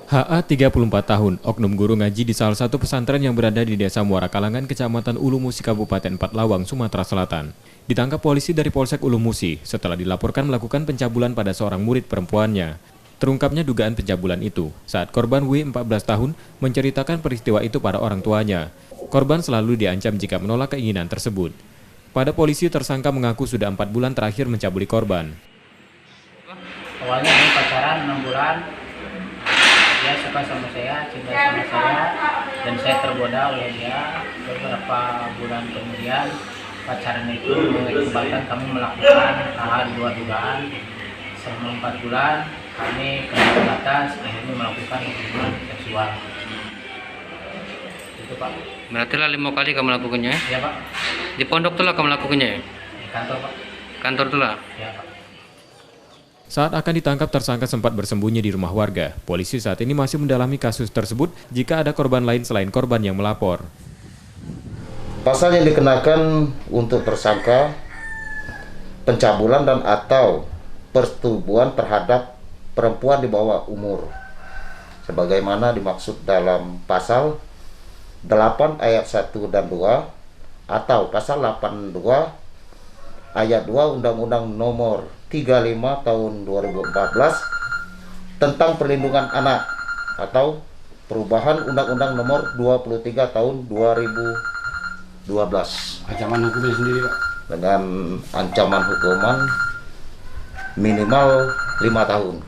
HA 34 tahun, oknum guru ngaji di salah satu pesantren yang berada di Desa Muara Kalangan, Kecamatan Ulu Musi, Kabupaten Empat Lawang, Sumatera Selatan. Ditangkap polisi dari Polsek Ulu Musi setelah dilaporkan melakukan pencabulan pada seorang murid perempuannya. Terungkapnya dugaan pencabulan itu saat korban W 14 tahun menceritakan peristiwa itu pada orang tuanya. Korban selalu diancam jika menolak keinginan tersebut. Pada polisi, tersangka mengaku sudah 4 bulan terakhir mencabuli korban. Awalnya ini pacaran 6 bulan. Dia suka sama saya, cinta sama saya, dan saya tergoda oleh dia. Beberapa bulan kemudian pacaran itu mengakibatkan kami melakukan hal dua dugaan. Selama 4 bulan kami kena batas akhirnya melakukan hubungan seksual. Itu Pak. Berarti lah 5 kali kamu melakukannya? Ya Pak. Di pondok tuh lah kamu melakukannya? Di kantor Pak. Kantor tuh lah? Ya Pak. Saat akan ditangkap, tersangka sempat bersembunyi di rumah warga. Polisi saat ini masih mendalami kasus tersebut jika ada korban lain selain korban yang melapor. Pasal yang dikenakan untuk tersangka pencabulan dan atau persetubuhan terhadap perempuan di bawah umur, sebagaimana dimaksud dalam pasal 8 ayat 1 dan 2 atau pasal 82 ayat 2 Undang-Undang Nomor 35 Tahun 2014 tentang perlindungan anak atau perubahan Undang-Undang Nomor 23 Tahun 2012. Ancaman hukumnya sendiri Pak? Dengan ancaman hukuman minimal 5 tahun.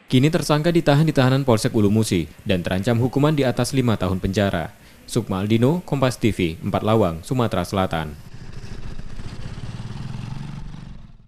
Kini tersangka ditahan di tahanan Polsek Ulu Musi dan terancam hukuman di atas 5 tahun penjara. Sukma Aldino, Kompas TV, Empat Lawang, Sumatera Selatan.